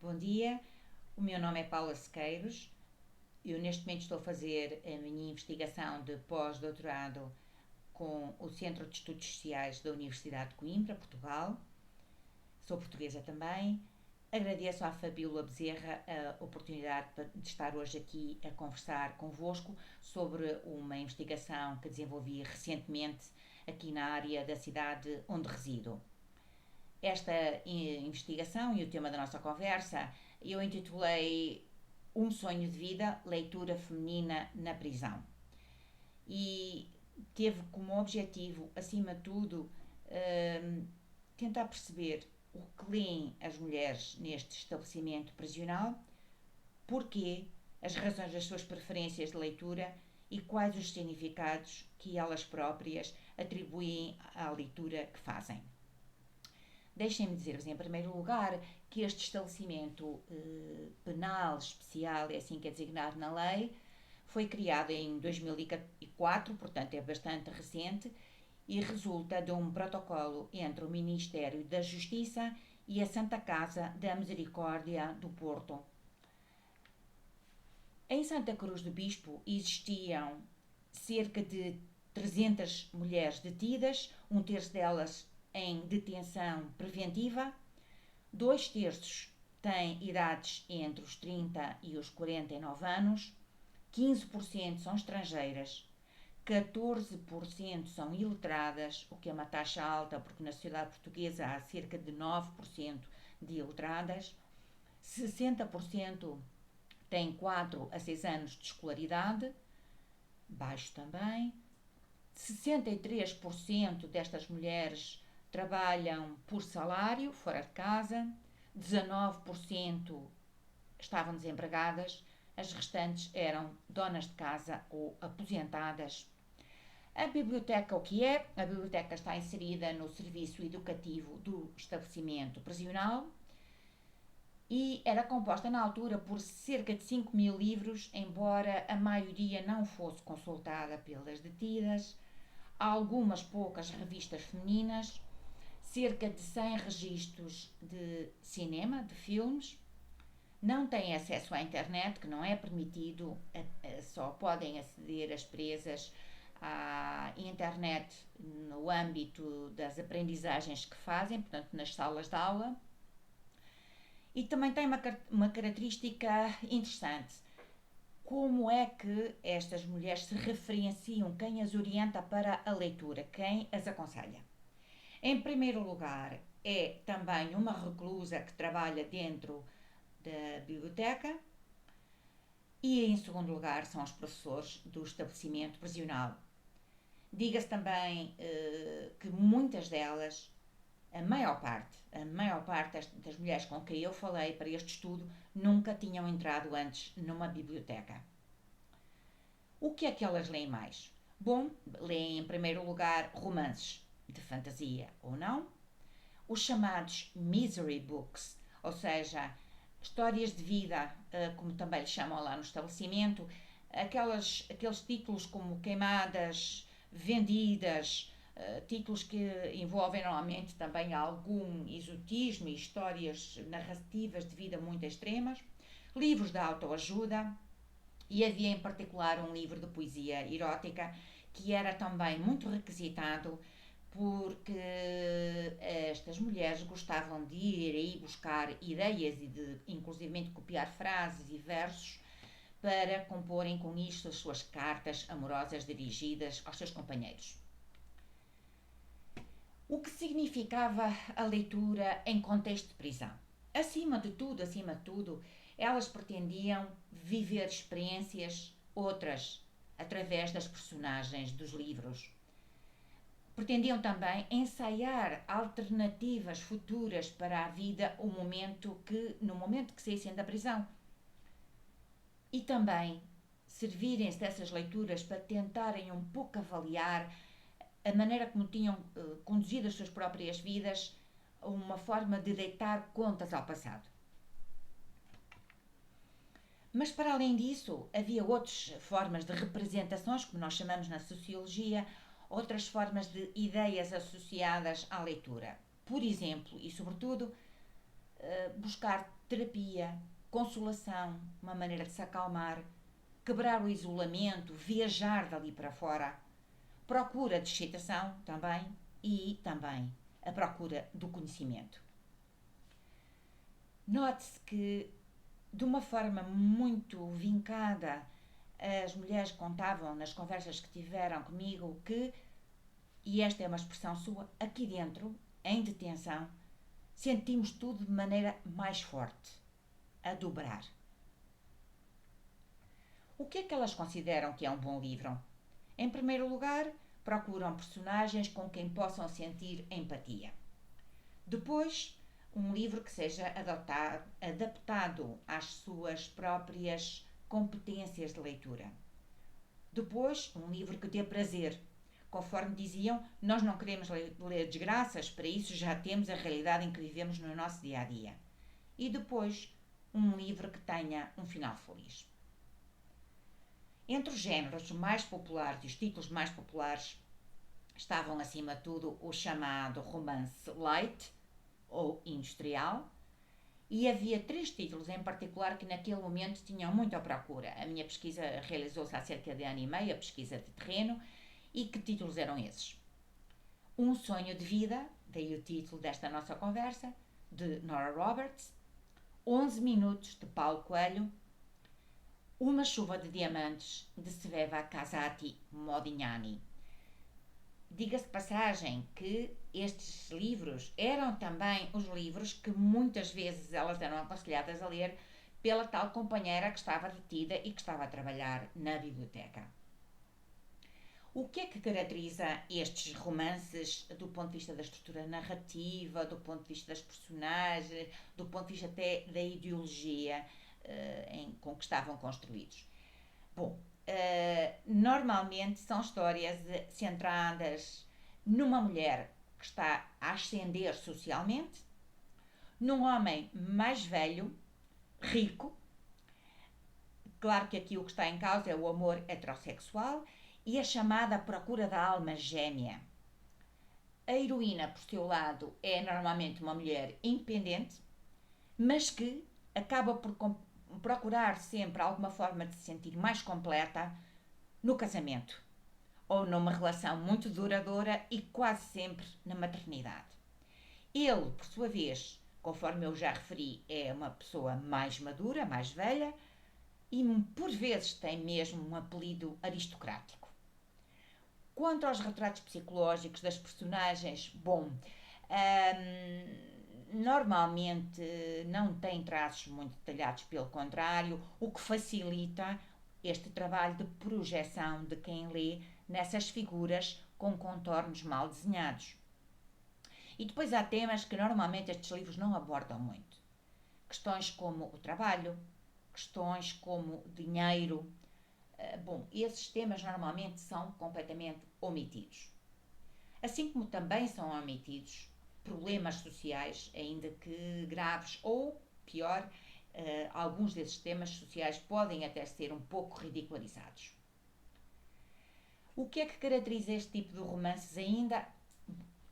Bom dia, o meu nome é Paula Sequeiros. Eu neste momento estou a fazer a minha investigação de pós-doutorado com o Centro de Estudos Sociais da Universidade de Coimbra, Portugal. Sou portuguesa também. Agradeço à Fabíola Bezerra a oportunidade de estar hoje aqui a conversar convosco sobre uma investigação que desenvolvi recentemente aqui na área da cidade onde resido. Esta investigação e o tema da nossa conversa eu intitulei Um Sonho de Vida, Leitura Feminina na Prisão. E teve como objetivo, acima de tudo, tentar perceber o que leem as mulheres neste estabelecimento prisional, porquê, as razões das suas preferências de leitura e quais os significados que elas próprias atribuem à leitura que fazem. Deixem-me dizer-vos, em primeiro lugar, que este estabelecimento penal especial, é assim que é designado na lei, foi criado em 2004, portanto é bastante recente, e resulta de um protocolo entre o Ministério da Justiça e a Santa Casa da Misericórdia do Porto. Em Santa Cruz do Bispo existiam cerca de 300 mulheres detidas, um terço delas em detenção preventiva, 2/3 têm idades entre os 30 e os 49 anos, 15% são estrangeiras, 14% são iletradas, o que é uma taxa alta porque na sociedade portuguesa há cerca de 9% de iletradas, 60% têm 4 a 6 anos de escolaridade, baixo também, 63% destas mulheres trabalham por salário, fora de casa, 19% estavam desempregadas, as restantes eram donas de casa ou aposentadas. A biblioteca, o que é? A biblioteca está inserida no serviço educativo do estabelecimento prisional e era composta na altura por cerca de 5.000 livros, embora a maioria não fosse consultada pelas detidas, há algumas poucas revistas femininas, cerca de 100 registros de cinema, de filmes, não têm acesso à internet, que não é permitido, só podem aceder as presas à internet no âmbito das aprendizagens que fazem, portanto nas salas de aula. E também tem uma característica interessante. Como é que estas mulheres se referenciam? Quem as orienta para a leitura? Quem as aconselha? Em primeiro lugar, é também uma reclusa que trabalha dentro da biblioteca e, em segundo lugar, são os professores do estabelecimento prisional. Diga-se também que muitas delas, a maior parte das mulheres com quem eu falei para este estudo nunca tinham entrado antes numa biblioteca. O que é que elas leem mais? Bom, leem em primeiro lugar romances de fantasia ou não, os chamados misery books, ou seja, histórias de vida, como também lhe chamam lá no estabelecimento, aqueles títulos como Queimadas, Vendidas, títulos que envolvem normalmente também algum exotismo e histórias narrativas de vida muito extremas, livros de autoajuda, e havia em particular um livro de poesia erótica que era também muito requisitado porque estas mulheres gostavam de ir aí buscar ideias e de inclusivamente copiar frases e versos para comporem com isto as suas cartas amorosas dirigidas aos seus companheiros. O que significava a leitura em contexto de prisão? Acima de tudo, elas pretendiam viver experiências outras através das personagens dos livros. Pretendiam também ensaiar alternativas futuras para a vida no momento que saíssem da prisão. E também servirem-se dessas leituras para tentarem um pouco avaliar a maneira como tinham conduzido as suas próprias vidas, uma forma de deitar contas ao passado. Mas para além disso, havia outras formas de representações, como nós chamamos na sociologia, outras formas de ideias associadas à leitura. Por exemplo, e sobretudo, buscar terapia, consolação, uma maneira de se acalmar, quebrar o isolamento, viajar dali para fora, procura de excitação também e também a procura do conhecimento. Note-se que, de uma forma muito vincada, as mulheres contavam nas conversas que tiveram comigo que, e esta é uma expressão sua, aqui dentro, em detenção, sentimos tudo de maneira mais forte, a dobrar. O que é que elas consideram que é um bom livro? Em primeiro lugar, procuram personagens com quem possam sentir empatia. Depois, um livro que seja adaptado às suas próprias competências de leitura. Depois, um livro que dê prazer. Conforme diziam, nós não queremos ler desgraças, para isso já temos a realidade em que vivemos no nosso dia a dia. E depois, um livro que tenha um final feliz. Entre os géneros mais populares e os títulos mais populares estavam, acima de tudo, o chamado romance light ou industrial, e havia 3 títulos em particular que naquele momento tinham muito à procura. A minha pesquisa realizou-se há cerca de ano e meio, a pesquisa de terreno, e que títulos eram esses? Um Sonho de Vida, daí o título desta nossa conversa, de Nora Roberts, 11 Minutos, de Paulo Coelho, Uma Chuva de Diamantes, de Sveva Casati Modignani. Diga-se de passagem que estes livros eram também os livros que muitas vezes elas eram aconselhadas a ler pela tal companheira que estava detida e que estava a trabalhar na biblioteca. O que é que caracteriza estes romances do ponto de vista da estrutura narrativa, do ponto de vista das personagens, do ponto de vista até da ideologia com que estavam construídos? Bom, normalmente são histórias centradas numa mulher que está a ascender socialmente, num homem mais velho, rico. Claro que aqui o que está em causa é o amor heterossexual e a chamada procura da alma gêmea. A heroína, por seu lado, é normalmente uma mulher independente, mas que acaba por procurar sempre alguma forma de se sentir mais completa no casamento ou numa relação muito duradoura e quase sempre na maternidade. Ele, por sua vez, conforme eu já referi, é uma pessoa mais madura, mais velha e por vezes tem mesmo um apelido aristocrático. Quanto aos retratos psicológicos das personagens, bom, normalmente não tem traços muito detalhados, pelo contrário, o que facilita este trabalho de projeção de quem lê nessas figuras com contornos mal desenhados. E depois há temas que normalmente estes livros não abordam muito. Questões como o trabalho, questões como dinheiro. Bom, esses temas normalmente são completamente omitidos. Assim como também são omitidos problemas sociais, ainda que graves, ou pior, alguns desses temas sociais podem até ser um pouco ridicularizados. O que é que caracteriza este tipo de romances ainda?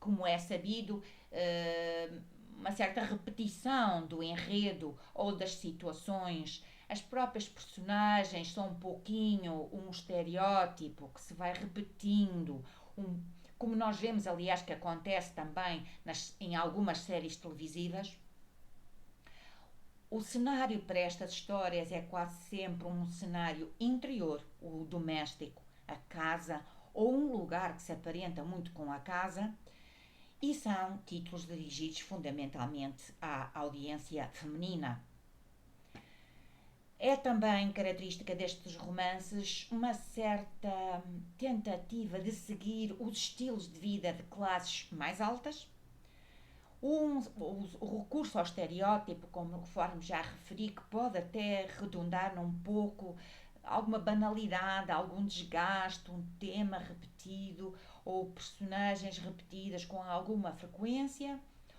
Como é sabido, uma certa repetição do enredo ou das situações. As próprias personagens são um pouquinho um estereótipo que se vai repetindo, como nós vemos, aliás, que acontece também em algumas séries televisivas. O cenário para estas histórias é quase sempre um cenário interior, o doméstico, a casa, ou um lugar que se aparenta muito com a casa, e são títulos dirigidos fundamentalmente à audiência feminina. É também característica destes romances uma certa tentativa de seguir os estilos de vida de classes mais altas. O recurso ao estereótipo, conforme já referi, que pode até redundar num pouco alguma banalidade, algum desgaste, um tema repetido ou personagens repetidas com alguma frequência.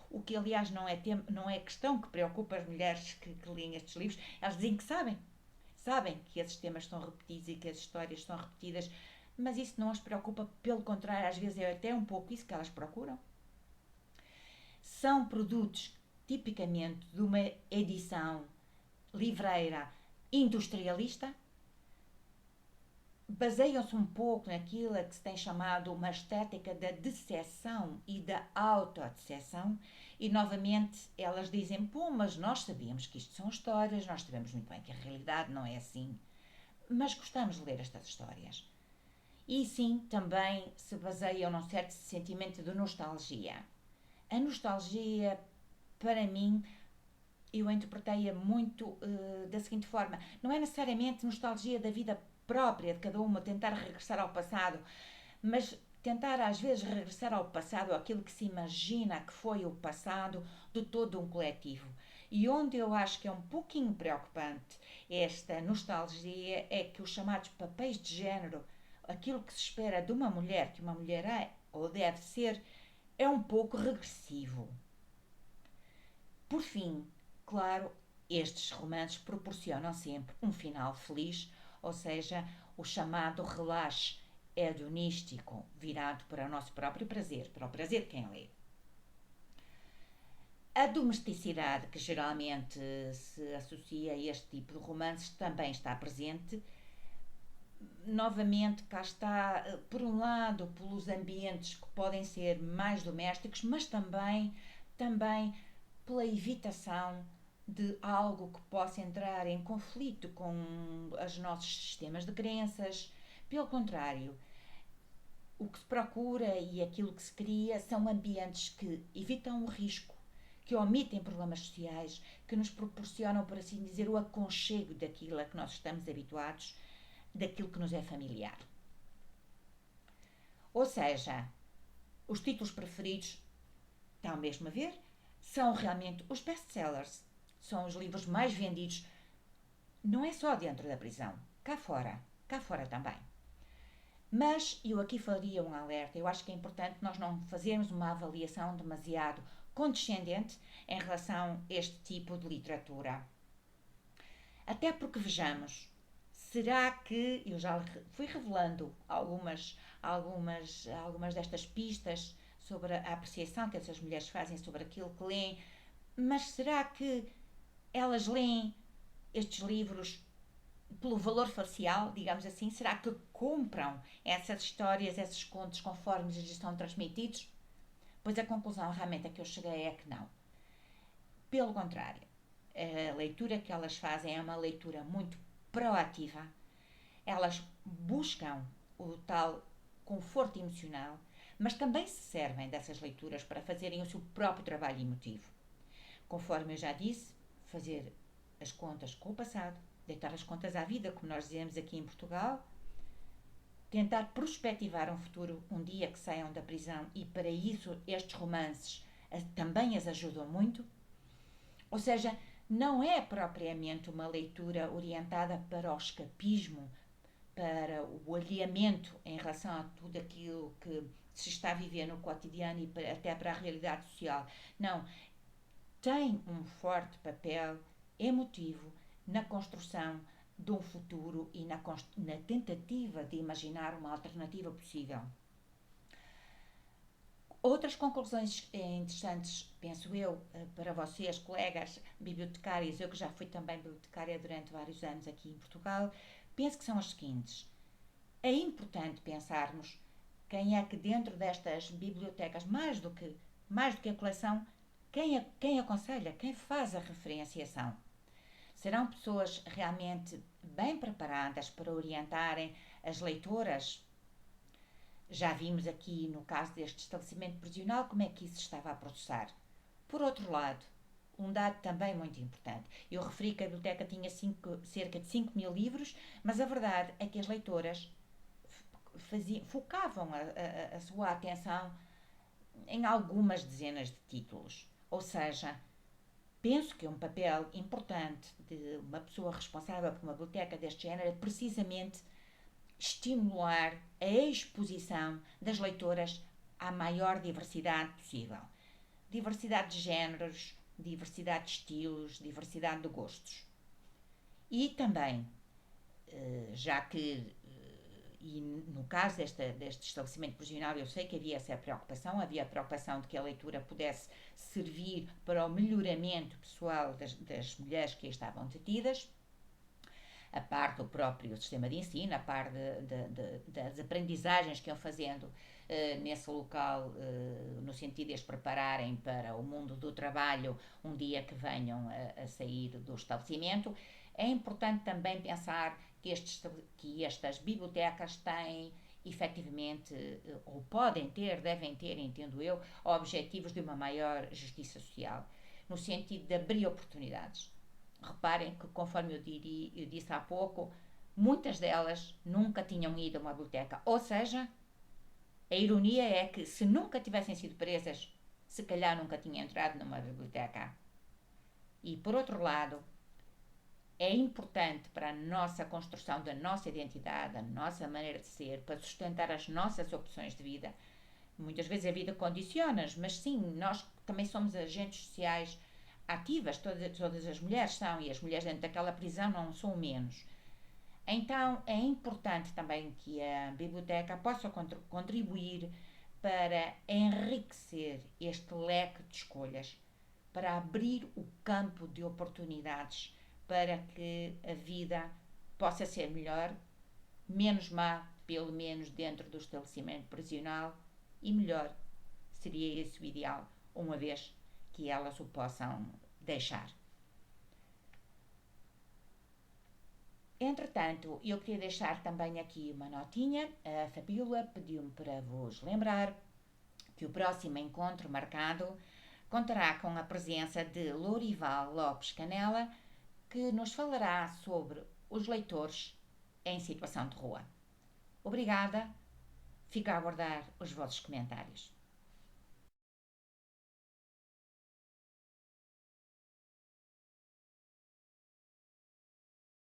O que, aliás, não é questão que preocupa as mulheres que leem estes livros. Elas dizem que sabem que esses temas estão repetidos e que as histórias estão repetidas, mas isso não as preocupa, pelo contrário, às vezes é até um pouco isso que elas procuram. São produtos tipicamente de uma edição livreira industrialista, baseiam-se um pouco naquilo que se tem chamado uma estética da decepção e da autodecepção, e novamente elas dizem, pô, mas nós sabíamos que isto são histórias, nós sabemos muito bem que a realidade não é assim, mas gostamos de ler estas histórias. E sim, também se baseiam num certo sentimento de nostalgia. A nostalgia, para mim, eu interpretei-a muito da seguinte forma: não é necessariamente nostalgia da vida própria de cada uma, tentar regressar ao passado, mas tentar às vezes regressar ao passado, aquilo que se imagina que foi o passado de todo um coletivo. E onde eu acho que é um pouquinho preocupante esta nostalgia é que os chamados papéis de género, aquilo que se espera de uma mulher, que uma mulher é ou deve ser, é um pouco regressivo. Por fim, claro, estes romances proporcionam sempre um final feliz, ou seja, o chamado relaxe hedonístico, virado para o nosso próprio prazer, para o prazer de quem lê. A domesticidade que geralmente se associa a este tipo de romances também está presente. Novamente, cá está, por um lado, pelos ambientes que podem ser mais domésticos, mas também pela evitação de algo que possa entrar em conflito com os nossos sistemas de crenças. Pelo contrário, o que se procura e aquilo que se cria são ambientes que evitam o risco, que omitem problemas sociais, que nos proporcionam, por assim dizer, o aconchego daquilo a que nós estamos habituados, daquilo que nos é familiar. Ou seja, os títulos preferidos, está mesmo a ver, são realmente os best-sellers. São os livros mais vendidos, não é só dentro da prisão, cá fora também. Mas eu aqui faria um alerta, eu acho que é importante nós não fazermos uma avaliação demasiado condescendente em relação a este tipo de literatura. Até porque vejamos, será que, eu já fui revelando algumas destas pistas sobre a apreciação que essas mulheres fazem sobre aquilo que leem, mas será que elas leem estes livros pelo valor facial, digamos assim? Será que compram essas histórias, esses contos, conforme lhes são transmitidos? Pois a conclusão realmente a que eu cheguei é que não. Pelo contrário, a leitura que elas fazem é uma leitura muito proativa. Elas buscam o tal conforto emocional, mas também se servem dessas leituras para fazerem o seu próprio trabalho emotivo. Conforme eu já disse, fazer as contas com o passado, deitar as contas à vida, como nós dizemos aqui em Portugal, tentar prospectivar um futuro, um dia que saiam da prisão, e para isso estes romances também as ajudam muito. Ou seja, não é propriamente uma leitura orientada para o escapismo, para o alheamento em relação a tudo aquilo que se está a viver no cotidiano e até para a realidade social. Não, tem um forte papel emotivo na construção de um futuro e na tentativa de imaginar uma alternativa possível. Outras conclusões interessantes, penso eu, para vocês, colegas bibliotecários, eu que já fui também bibliotecária durante vários anos aqui em Portugal, penso que são as seguintes. É importante pensarmos quem é que dentro destas bibliotecas, mais do que a coleção, quem aconselha, quem faz a referenciação. Serão pessoas realmente bem preparadas para orientarem as leitoras? Já vimos aqui no caso deste estabelecimento prisional como é que isso estava a processar. Por outro lado, um dado também muito importante. Eu referi que a biblioteca tinha cerca de 5 mil livros, mas a verdade é que as leitoras focavam a sua atenção em algumas dezenas de títulos. Ou seja, penso que um papel importante de uma pessoa responsável por uma biblioteca deste género é precisamente estimular a exposição das leitoras à maior diversidade possível. Diversidade de géneros, diversidade de estilos, diversidade de gostos. E também, já que e no caso deste estabelecimento provisional, eu sei que havia essa preocupação, havia a preocupação de que a leitura pudesse servir para o melhoramento pessoal das mulheres que aí estavam detidas, a par do próprio sistema de ensino, a par das aprendizagens que iam fazendo nesse local, no sentido de as prepararem para o mundo do trabalho um dia que venham a sair do estabelecimento. É importante também pensar que estas bibliotecas têm efetivamente, ou podem ter, devem ter, entendo eu, objetivos de uma maior justiça social, no sentido de abrir oportunidades. Reparem que, conforme eu disse há pouco, muitas delas nunca tinham ido a uma biblioteca. Ou seja, a ironia é que se nunca tivessem sido presas, se calhar nunca tinham entrado numa biblioteca. E, por outro lado, é importante para a nossa construção da nossa identidade, da nossa maneira de ser, para sustentar as nossas opções de vida. Muitas vezes a vida condiciona-nos, mas sim, nós também somos agentes sociais ativas, todas as mulheres são, e as mulheres dentro daquela prisão não são menos. Então é importante também que a biblioteca possa contribuir para enriquecer este leque de escolhas, para abrir o campo de oportunidades, para que a vida possa ser melhor, menos má, pelo menos dentro do estabelecimento prisional, e melhor. Seria esse o ideal, uma vez que elas o possam deixar. Entretanto, eu queria deixar também aqui uma notinha. A Fabíola pediu-me para vos lembrar que o próximo encontro marcado contará com a presença de Lourival Lopes Canela, que nos falará sobre os leitores em situação de rua. Obrigada, fico a aguardar os vossos comentários.